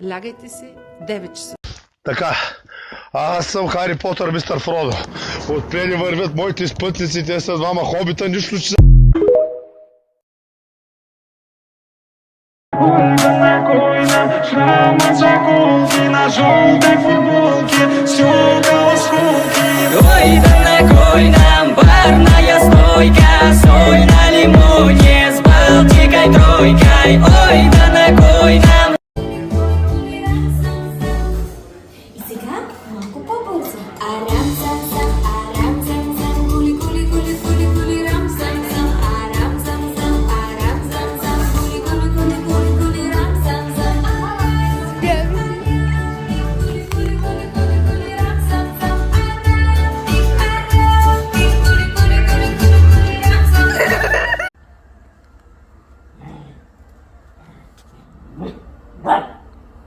Лягайте се 9 часа. Така, аз съм Хари Потър, мистер Фродо. Отпрени вървят моите спътници, те са двама хобита, нищо че... Ой, да накой нам барная стойка, соль на лимоне с Балтикой тройкой. Ой, да накой нам